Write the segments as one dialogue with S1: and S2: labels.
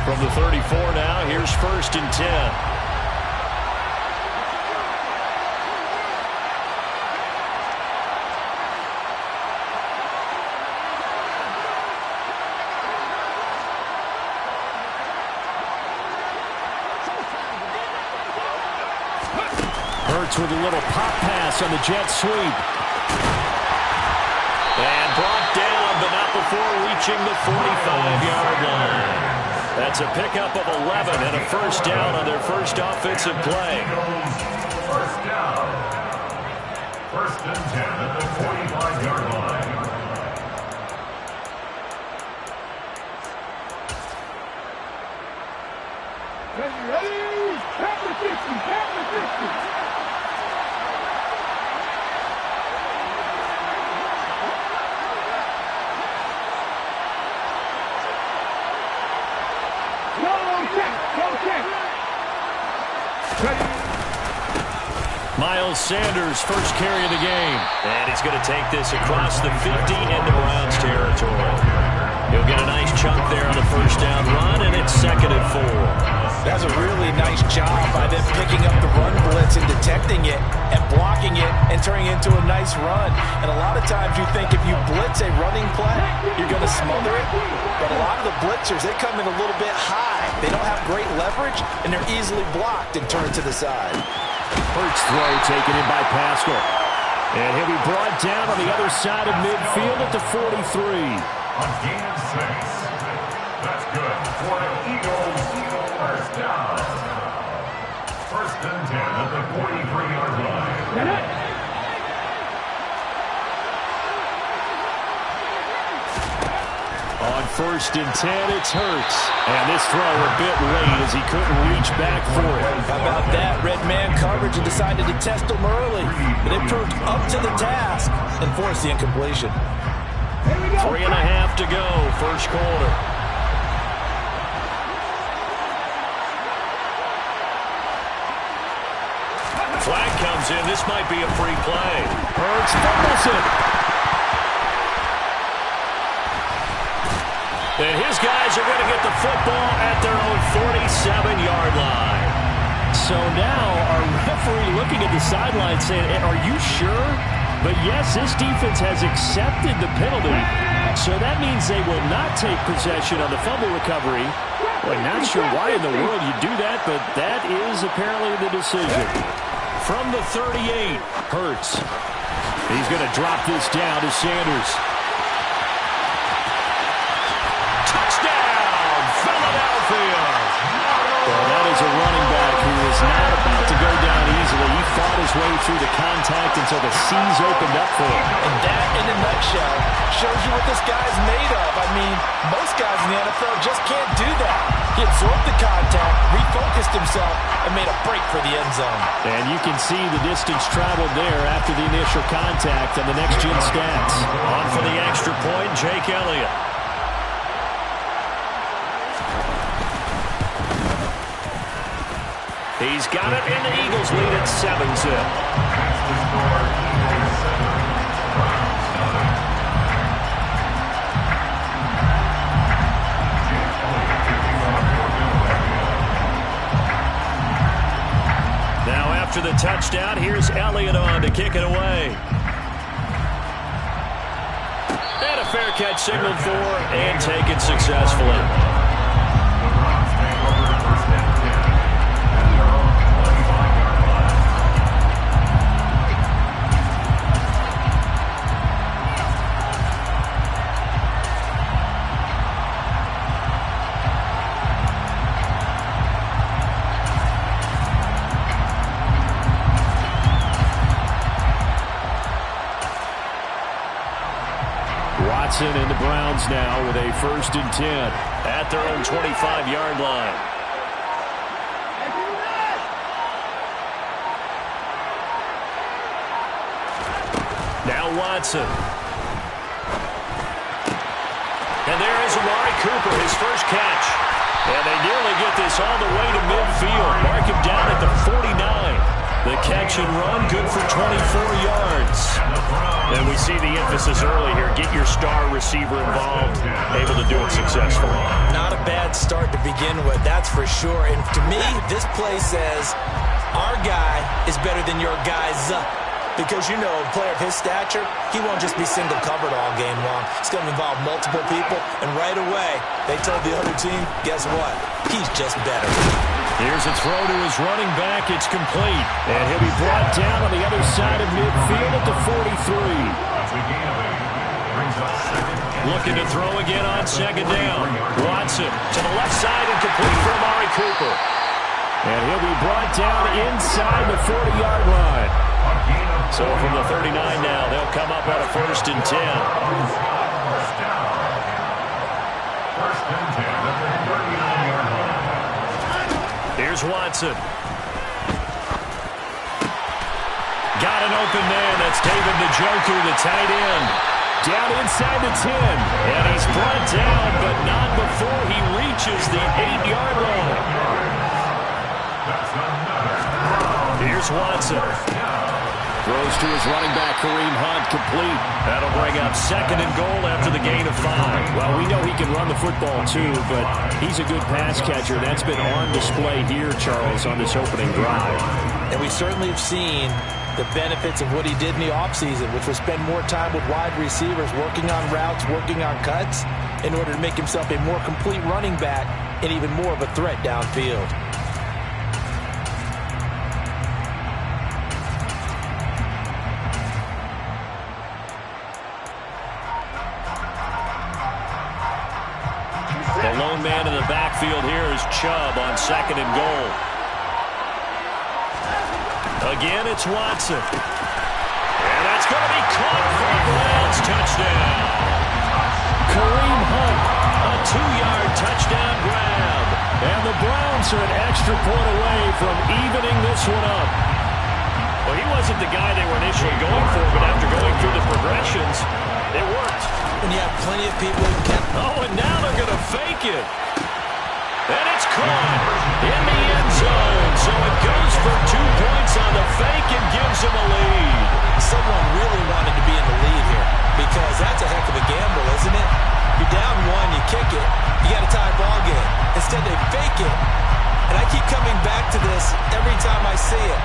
S1: From the 34 now, here's 1st and 10. Hurts with a little pop pass on the jet sweep. And brought down, but not before reaching the 45-yard line. That's a pickup of 11 and a 1st down on their first offensive play.
S2: 1st down. 1st and 10 at the 45-yard line.
S3: Ready? Captain 50, Captain 50.
S1: Miles Sanders, first carry of the game. And he's going to take this across the 50 into Browns territory. He'll get a nice chunk there on the 1st down run, and it's 2nd and 4.
S4: That's a really nice job by them picking up the run blitz and detecting it and blocking it and turning it into a nice run. And a lot of times you think if you blitz a running play, you're going to smother it. But a lot of the blitzers, they come in a little bit high. They don't have great leverage, and they're easily blocked and turned to the side.
S1: Hurts throw taken in by Pascal. And he'll be brought down on the other side of midfield at the 43.
S2: On gain of 6. That's good for the Eagles. 1st down. 1st and 10 at the 43-yard line.
S1: On 1st and 10, it's Hurts. And this throw a bit late as he couldn't reach back for it.
S4: How about that? Red man coverage and decided to test him early. But it proved up to the task and forced the incompletion.
S1: 3.5 to go, 1st quarter. Flag comes in. This might be a free play. Hurts fumbles it. And his guys are going to get the football at their own 47-yard line. So now our referee looking at the sideline saying, are you sure? But yes, this defense has accepted the penalty. So that means they will not take possession on the fumble recovery. Well, not sure why in the world you do that, but that is apparently the decision. From the 38, Hurts. He's going to drop this down to Sanders. Touchdown, Philadelphia! Well, that is a running back who is not about to go down easily. He fought his way through the contact until the seas opened up for him.
S4: And that, in a nutshell, shows you what this guy's made of. I mean, most guys in the NFL just can't do that. He absorbed the contact, refocused himself, and made a break for the end zone.
S1: And you can see the distance traveled there after the initial contact on the next-gen stats. On for the extra point, Jake Elliott. He's got it, and the Eagles lead at 7-zip. Now after the touchdown, here's Elliott on to kick it away. And a fair catch signaled for and taken successfully. And the Browns now with a 1st and 10 at their own 25-yard line. Now Watson. And there is Amari Cooper, his first catch. And they nearly get this all the way to midfield. Mark him down at the 49. The catch play-action run, good for 24 yards. And we see the emphasis early here. Get your star receiver involved, able to do it successfully.
S4: Not a bad start to begin with, that's for sure. And to me, this play says our guy is better than your guy's. Because, you know, a player of his stature, he won't just be single covered all game long. It's going to involve multiple people. And right away, they told the other team, guess what? He's just better.
S1: Here's a throw to his running back. It's complete. And he'll be brought down on the other side of midfield at the 43. Looking to throw again on second down. Watson to the left side and complete for Amari Cooper. And he'll be brought down inside the 40-yard line. So from the 39 now, they'll come up on a 1st and 10.
S2: First and 10 at the 39-yard line.
S1: Here's Watson. Got an open man. That's David Njoku, the tight end. Down inside the 10. And he's brought down, but not before he reaches the 8-yard line. Here's Watson. Throws to his running back, Kareem Hunt, complete. That'll bring up 2nd and goal after the gain of 5. Well, we know he can run the football too, but he's a good pass catcher. That's been on display here, Charles, on this opening drive.
S4: And we certainly have seen the benefits of what he did in the offseason, which was spend more time with wide receivers, working on routes, working on cuts, in order to make himself a more complete running back and even more of a threat downfield.
S1: The lone man in the backfield here is Chubb on 2nd and goal. Again, it's Watson. And that's going to be caught for a Browns touchdown. Kareem Hunt, a 2-yard touchdown grab. And the Browns are an extra point away from evening this one up. Well, he wasn't the guy they were initially going for, but after going through the progressions, it worked.
S4: When you have plenty of people who can...
S1: Oh, and now they're going to fake it. And it's caught in the end zone. So it goes for 2 points on the fake and gives them a lead.
S4: Someone really wanted to be in the lead here because that's a heck of a gamble, isn't it? You're down 1, you kick it, you got a tie ball game. Instead, they fake it. And I keep coming back to this every time I see it.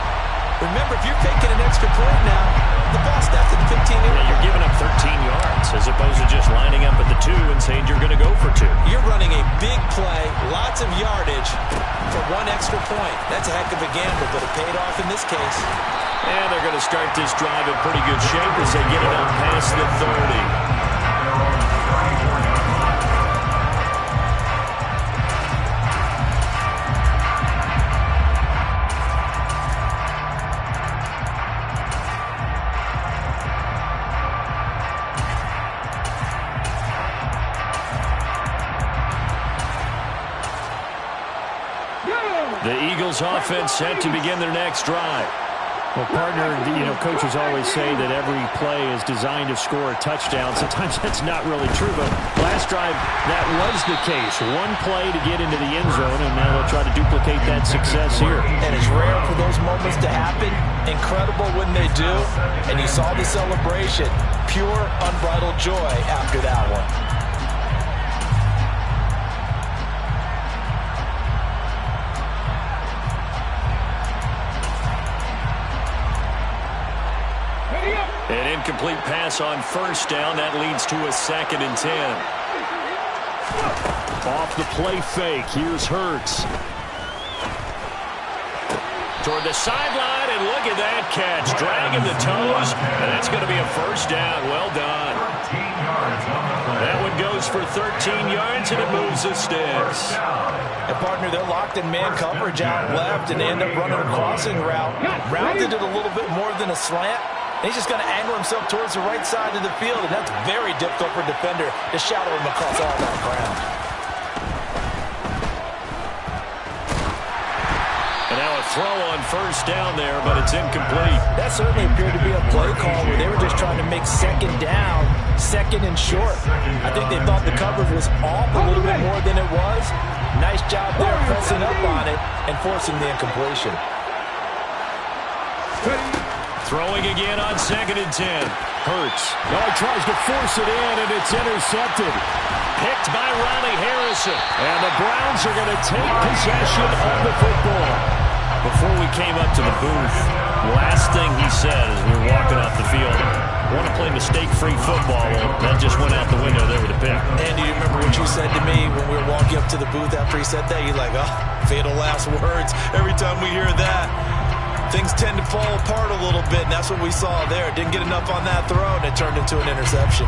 S4: Remember, if you're taking an extra point now, the ball snaps at the 15.
S1: Yeah, you're giving up 13 yards as opposed to just lining up at the 2 and saying you're going to go for 2.
S4: You're running a big play, lots of yardage for 1 extra point. That's a heck of a gamble, but it paid off in this case.
S1: And they're going to start this drive in pretty good shape as they get it up past the 30. The Eagles offense set to begin their next drive.
S5: Well, partner, you know, coaches always say that every play is designed to score a touchdown. Sometimes that's not really true, but last drive, that was the case. 1 play to get into the end zone, and now they'll try to duplicate that success here.
S4: And it's rare for those moments to happen. Incredible when they do. And you saw the celebration. Pure, unbridled joy after that one.
S1: An incomplete pass on 1st down. That leads to a 2nd and 10. Off the play fake. Here's Hurts. Toward the sideline, and look at that catch. Dragging the toes, and that's going to be a 1st down. Well done. That one goes for 13 yards, and it moves the sticks.
S4: And partner, they're locked in man coverage out left, and they end up running a crossing route. Rounded it a little bit more than a slant. He's just going to angle himself towards the right side of the field, and that's very difficult for a defender to shadow him across all that ground.
S1: And now a throw on 1st down there, but it's incomplete.
S4: That certainly appeared to be a play call where they were just trying to make 2nd down, 2nd and short. I think they thought the coverage was off a little bit more than it was. Nice job there pressing up on it and forcing the incompletion.
S1: Throwing again on 2nd and 10. Hurts. Oh, he tries to force it in, and it's intercepted. Picked by Riley Harrison. And the Browns are going to take possession of the football. Before we came up to the booth, last thing he said as we were walking off the field, want to play mistake-free football. Well, that just went out the window there with a pick.
S4: And do you remember what you said to me when we were walking up to the booth after he said that? You're like, oh, fatal last words. Every time we hear that, things tend to fall apart a little bit, and that's what we saw there. Didn't get enough on that throw, and it turned into an interception.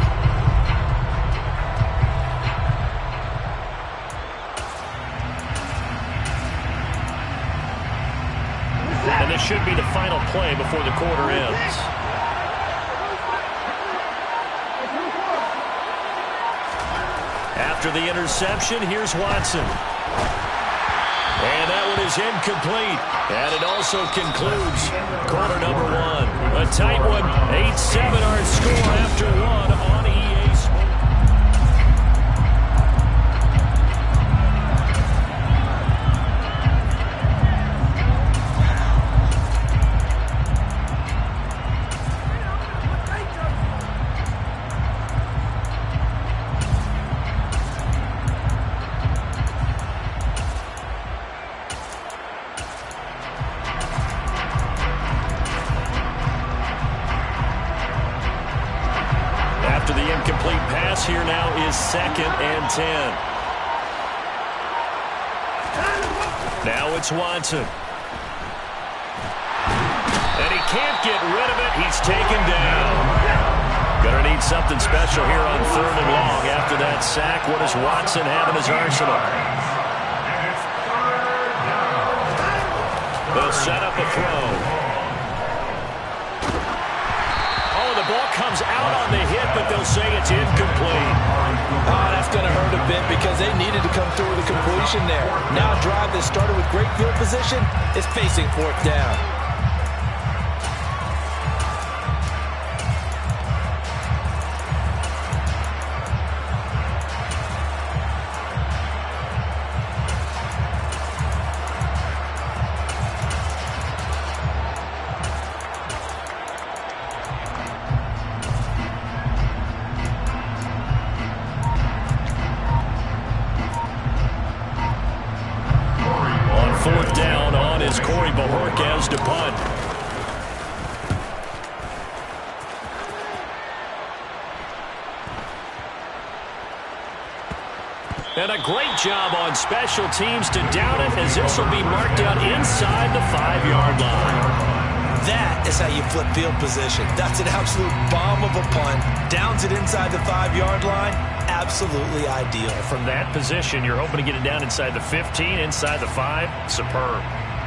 S1: And this should be the final play before the quarter ends. After the interception, here's Watson. And that one is incomplete. And it also concludes quarter number 1. A tight one, 8-7 our score after 1 on EA Sports. After the incomplete pass, here now is 2nd and 10. Now it's Watson. And he can't get rid of it. He's taken down. Gonna need something special here on 3rd and long. After that sack, what does Watson have in his arsenal? They'll set up a throw. The ball comes out on the hit, but they'll say it's incomplete.
S4: Oh, that's going to hurt a bit because they needed to come through with a completion there. Now a drive that started with great field position is facing 4th down.
S1: To punt. And a great job on special teams to down it, as this will be marked out inside the 5-yard line.
S4: That is how you flip field position. That's an absolute bomb of a punt. Downs it inside the 5-yard line. Absolutely ideal.
S1: From that position, you're hoping to get it down inside the 15, inside the 5. Superb.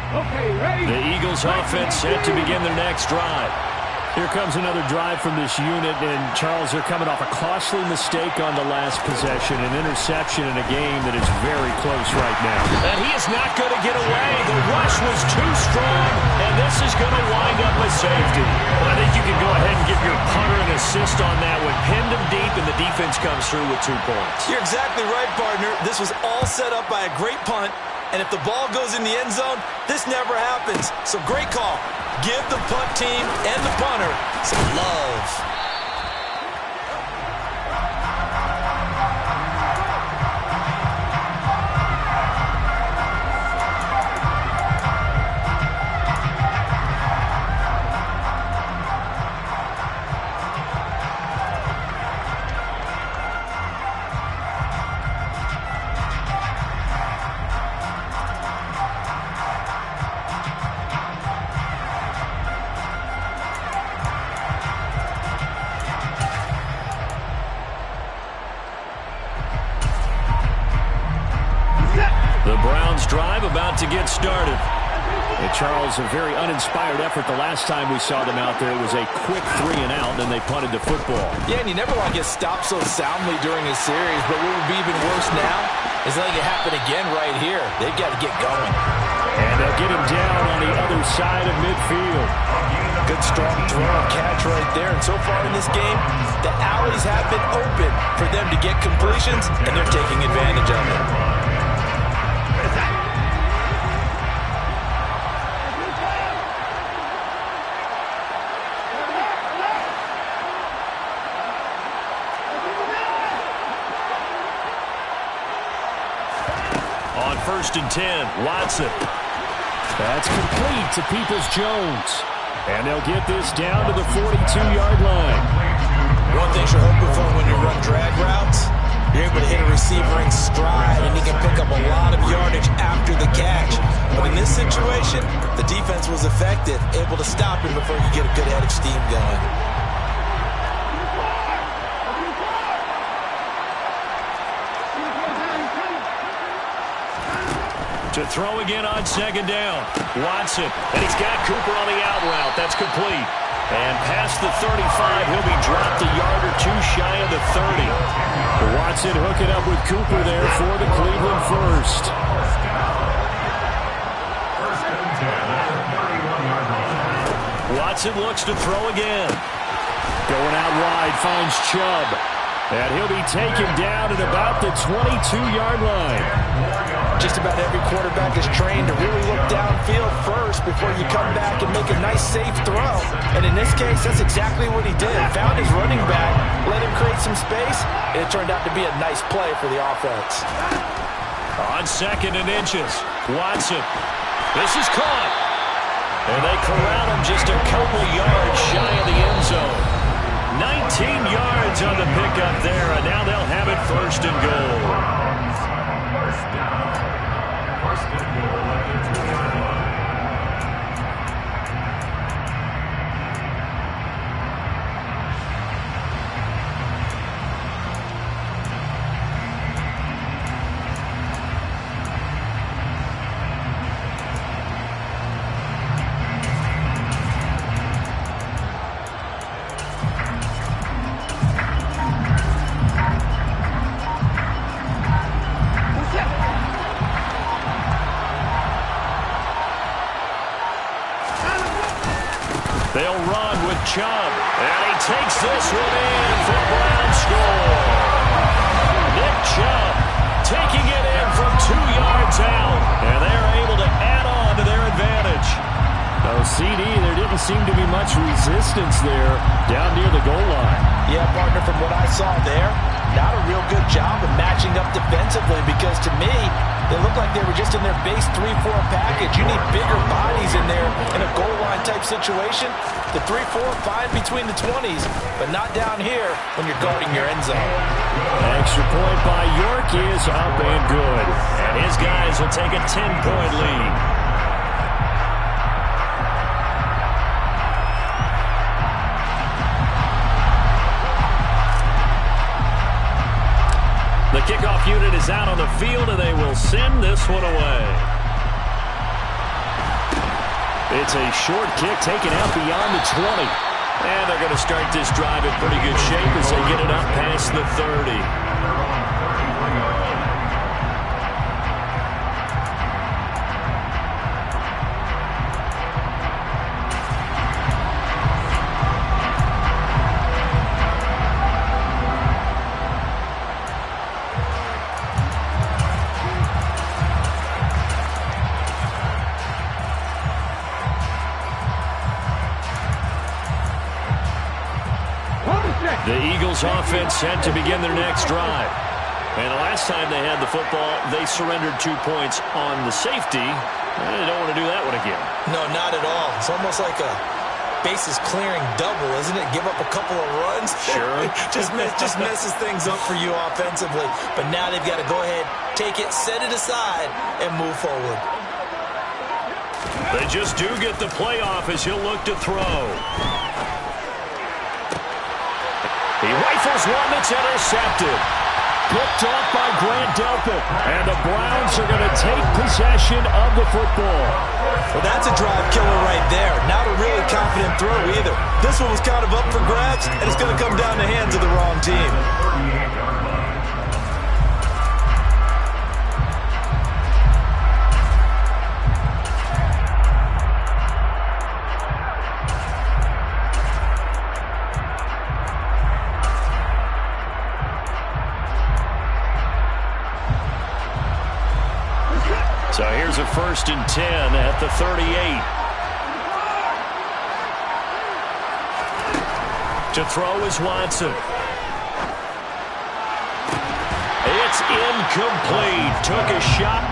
S3: Okay, ready?
S1: The Eagles offense set to begin their next drive.
S5: Here comes another drive from this unit, and Charles, they're coming off a costly mistake on the last possession, an interception in a game that is very close right now.
S1: And he is not going to get away. The rush was too strong, and this is going to wind up a safety. Well, I think you can go ahead and give your punter an assist on that one. Pinned him deep, and the defense comes through with 2 points.
S4: You're exactly right, partner. This was all set up by a great punt. And if the ball goes in the end zone, this never happens. So great call. Give the punt team and the punter some love.
S1: The Browns drive about to get started.
S5: And Charles, a very uninspired effort the last time we saw them out there. It was a quick 3 and out, and then they punted the football.
S4: Yeah, and you never want to get stopped so soundly during a series, but what would be even worse now is letting it happen again right here. They've got to get going.
S5: And they'll get him down on the other side of midfield.
S4: Good strong throw and catch right there. And so far in this game, the alleys have been open for them to get completions, and they're taking advantage of it.
S1: 1st and 10. Watson.
S5: That's complete to Peoples-Jones. And they'll get this down to the 42-yard line.
S4: One thing you're hoping for when you run drag routes, you're able to hit a receiver in stride, and he can pick up a lot of yardage after the catch. But in this situation, the defense was effective, able to stop him before you get a good head of steam going.
S1: To throw again on 2nd down. Watson. And he's got Cooper on the out route. That's complete. And past the 35, he'll be dropped a yard or two shy of the 30.
S5: Watson hooking up with Cooper there for the Cleveland first.
S1: Watson looks to throw again.
S5: Going out wide, finds Chubb. And he'll be taken down at about the 22-yard line.
S4: Just about every quarterback is trained to really look downfield first before you come back and make a nice, safe throw. And in this case, that's exactly what he did. Found his running back, let him create some space, and it turned out to be a nice play for the offense.
S1: On 2nd and inches, Watson. This is caught. And they corral him just a couple yards shy of the end zone. 19 yards on the pickup there, and now they'll have it 1st and goal.
S2: First down. 1st and goal at the 2-yard line.
S1: They'll run with Chubb. And he takes this one in for a Brown score. Nick Chubb taking it in from 2 yards out. And they're able to add on to their advantage.
S5: Oh, CD, there didn't seem to be much resistance there down near the goal line.
S4: Yeah, partner, from what I saw there, not a real good job of matching up defensively because to me, they looked like they were just in their base 3-4 package. You need bigger bodies in there in a goal line type situation. The 3-4, fine between the 20s, but not down here when you're guarding your end zone.
S5: Extra point by York is up and good.
S1: And his guys will take a 10-point lead. The kickoff unit is out on the field, and they will send this one away.
S5: It's a short kick taken out beyond the 20.
S1: And they're going to start this drive in pretty good shape as they get it up past the 30. The Eagles offense set to begin their next drive. And the last time they had the football, they surrendered 2 points on the safety. They don't want to do that one again.
S4: No, not at all. It's almost like a bases clearing double, isn't it? Give up a couple of runs.
S1: Sure.
S4: just messes things up for you offensively. But now they've got to go ahead, take it, set it aside, and move forward.
S1: They just do get the playoff as he'll look to throw. He rifles one that's intercepted. Picked off by Grant Delpit. And the Browns are going to take possession of the football.
S4: Well, that's a drive killer right there. Not a really confident throw either. This one was kind of up for grabs, and it's going to come down the hands of the wrong team.
S1: So here's a 1st and 10 at the 38. To throw is Watson. It's incomplete. Took a shot.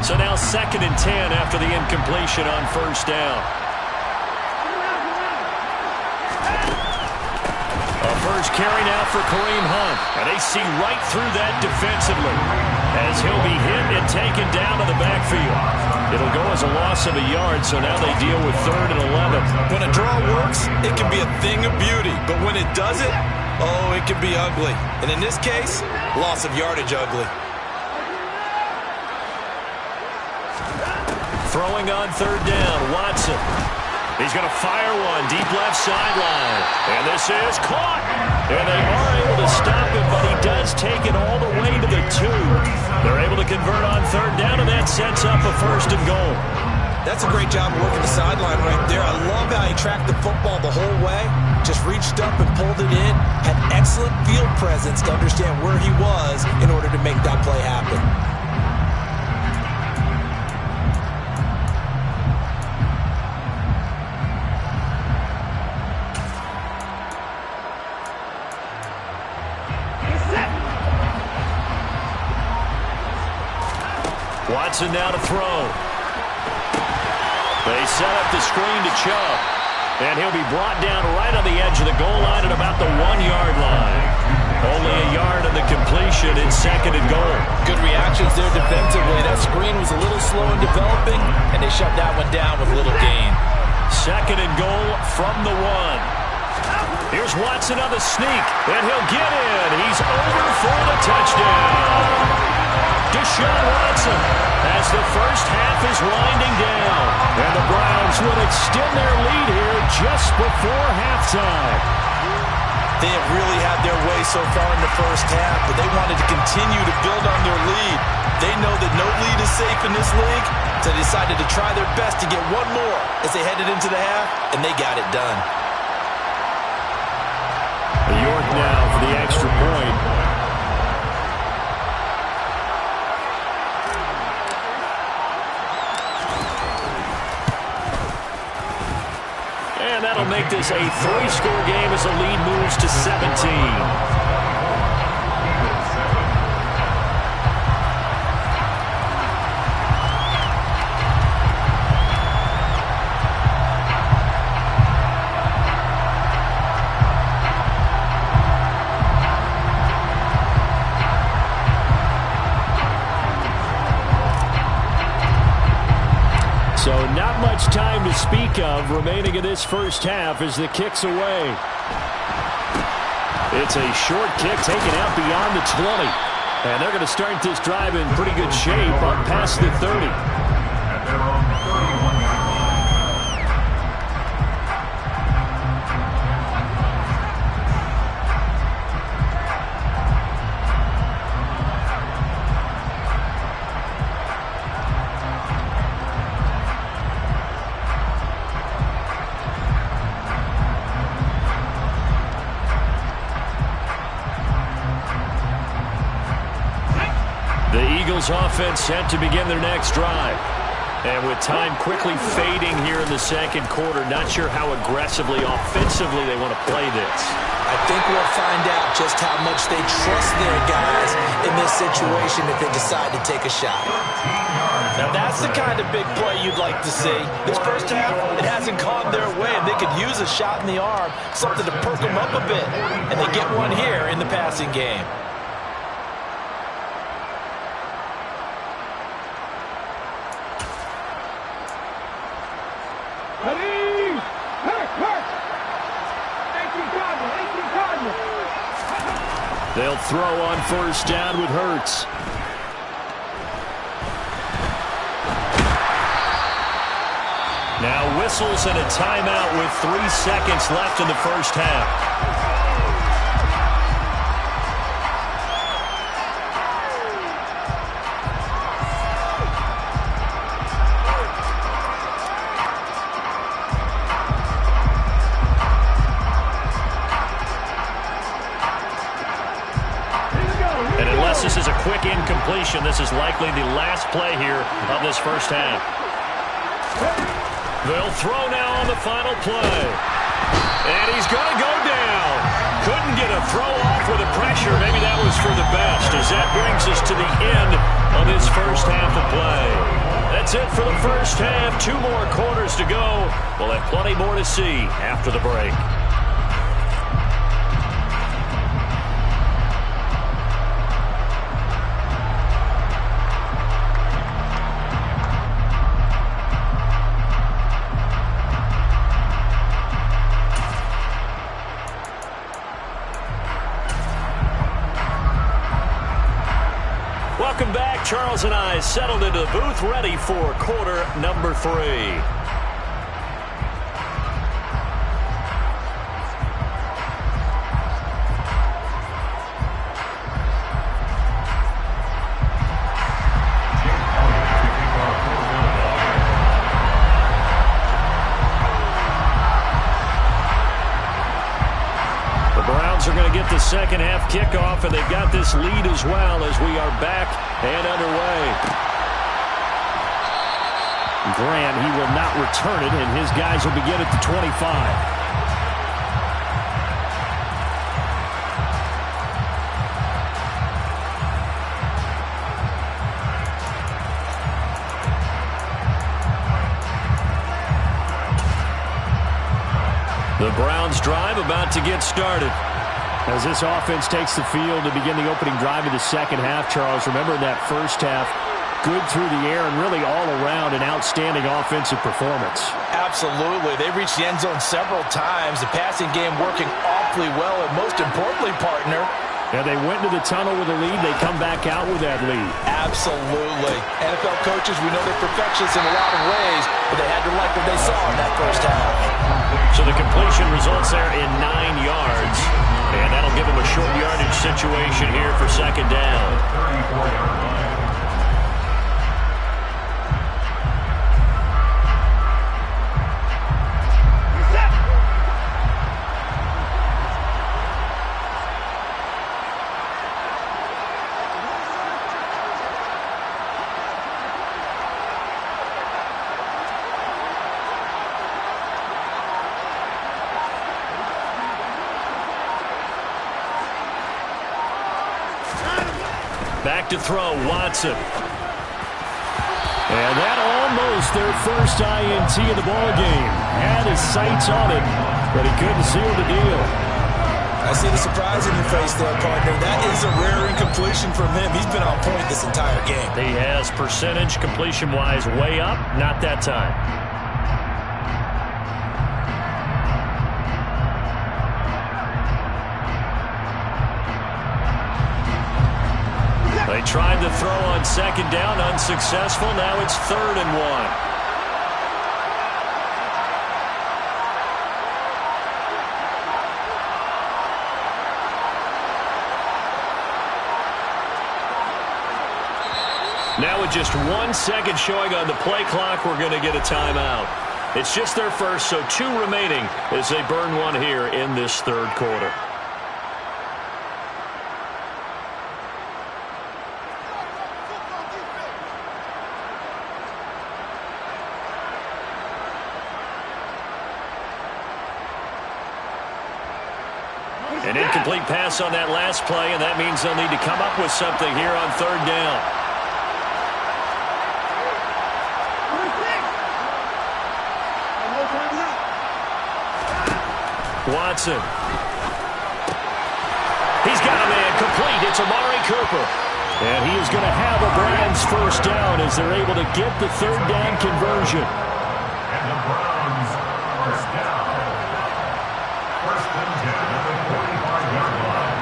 S1: So now 2nd and 10 after the incompletion on 1st down. A first carry now for Kareem Hunt. And they see right through that defensively as he'll be hit and taken down to the backfield. It'll go as a loss of a yard, so now they deal with 3rd and 11.
S4: When a draw works, it can be a thing of beauty. But when it doesn't, oh, it can be ugly. And in this case, loss of yardage ugly.
S1: Throwing on 3rd down, Watson. He's going to fire one deep left sideline. And this is caught. And they are able to stop him, but he does take it all the way to the 2. They're able to convert on 3rd down, and that sets up a 1st and goal.
S4: That's a great job of working the sideline right there. I love how he tracked the football the whole way. Just reached up and pulled it in. Had excellent field presence to understand where he was in order to make that play happen.
S1: Watson now to throw. They set up the screen to Chubb. And he'll be brought down right on the edge of the goal line at about the 1-yard line. Only a yard on the completion in 2nd and goal.
S4: Good reactions there defensively. That screen was a little slow in developing, and they shut that one down with little gain.
S1: 2nd and goal from the 1. Here's Watson on the sneak, and he'll get in. He's over for the touchdown. Deshaun Watson as the first half is winding down. And the Browns will extend their lead here just before halftime.
S4: They have really had their way so far in the first half, but they wanted to continue to build on their lead. They know that no lead is safe in this league, so they decided to try their best to get one more as they headed into the half, and they got it done.
S5: York now for the extra point.
S1: And that'll make this a 3-score game as the lead moves to 17.
S5: So not much time to speak of remaining in this first half as the kick's away. It's a short kick taken out beyond the 20. And they're going to start this drive in pretty good shape up past the 30.
S2: And they're on the 31-yard line.
S1: The Eagles offense set to begin their next drive. And with time quickly fading here in the 2nd quarter, not sure how aggressively, offensively they want to play this.
S4: I think we'll find out just how much they trust their guys in this situation if they decide to take a shot. Now that's the kind of big play you'd like to see. This first half, it hasn't gone their way, and they could use a shot in the arm, something to perk them up a bit. And they get one here in the passing game.
S5: They'll throw on 1st down with Hurts.
S1: Now whistles and a timeout with 3 seconds left in the first half. incompletion. This is likely the last play here of this first half. They'll throw now on the final play. And he's going to go down. Couldn't get a throw off with the pressure. Maybe that was for the best, as that brings us to the end of this first half of play. That's it for the first half. 2 more quarters to go. We'll have plenty more to see after the break. Welcome back. Charles and I settled into the booth, ready for quarter number 3. Are going to get the second half kickoff, and they've got this lead as well as we are back and underway. Grant, he will not return it, and his guys will begin at the 25. The Browns drive about to get started. As this offense takes the field to begin the opening drive of the second half, Charles, remember in that first half, good through the air and really all around an outstanding offensive performance.
S4: Absolutely. They reached the end zone several times. The passing game working awfully well, and most importantly, partner,
S1: and they went to the tunnel with a lead. They come back out with that lead.
S4: Absolutely. NFL coaches, we know they're perfectionists in a lot of ways, but they had to like what they saw in that first half.
S1: So the completion results there in 9 yards. And that'll give them a short yardage situation here for second down.
S2: 34-yard line.
S1: Back to throw, Watson. And that almost their first INT of the ball game. Had his sights on it, but he couldn't seal the deal.
S4: I see the surprise in your face there, partner. That is a rare incompletion from him. He's been on point this entire game.
S1: He has percentage completion-wise way up, not that time. They tried to throw on second down, unsuccessful. Now it's 3rd and 1. Now with just 1 second showing on the play clock, we're going to get a timeout. It's just their first, so 2 remaining as they burn 1 here in this 3rd quarter. An incomplete pass on that last play, and that means they'll need to come up with something here on 3rd down. Watson. He's got a man complete. It's Amari Cooper. And he is going to have a Browns first down as they're able to get the 3rd down conversion.
S2: And the Browns first down. 1st and 10 at the 45-yard line.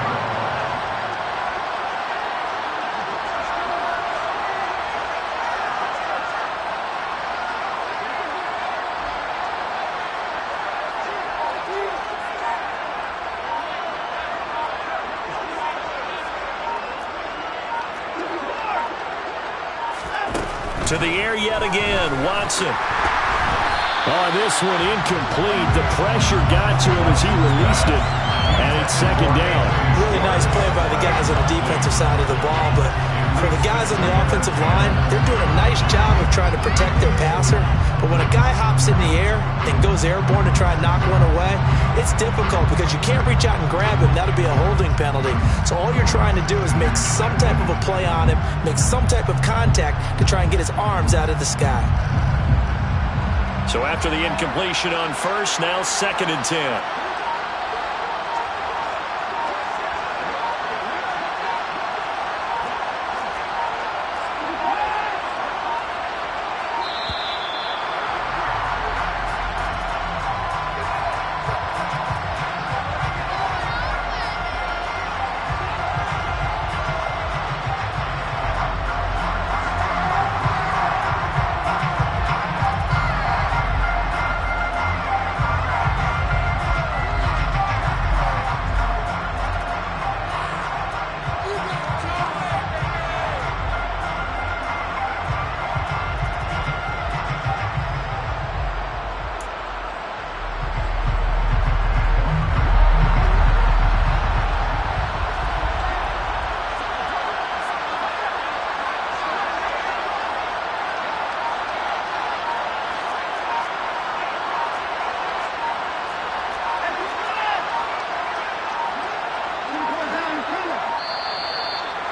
S1: To the air yet again, Watson. Oh, this one incomplete. The pressure got to him as he released it, and it's 2nd down.
S4: Really nice play by the guys on the defensive side of the ball, but For the guys on the offensive line, they're doing a nice job of trying to protect their passer. But when a guy hops in the air and goes airborne to try and knock one away, it's difficult because you can't reach out and grab him. That'll be a holding penalty. So all you're trying to do is make some type of a play on him, make some type of contact to try and get his arms out of the sky.
S1: So after the incompletion on first, now 2nd and 10.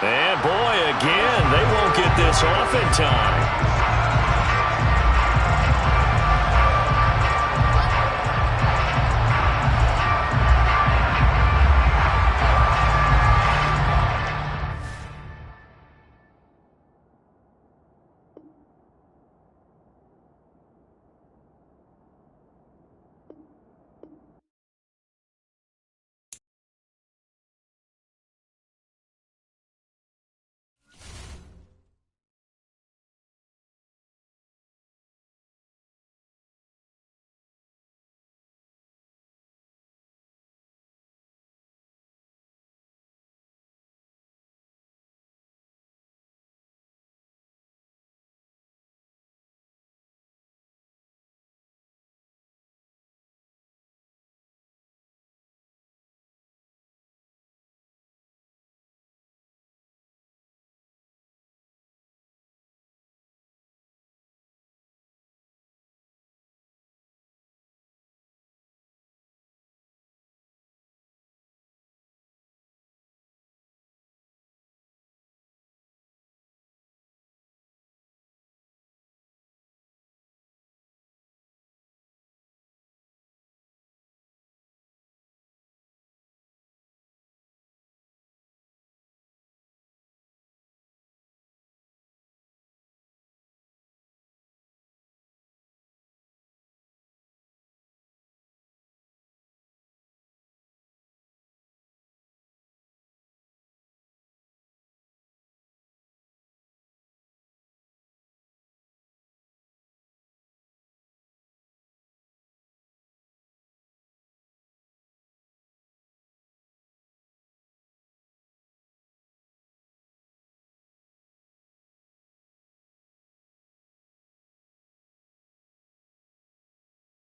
S1: And boy, again, they won't get this off in time.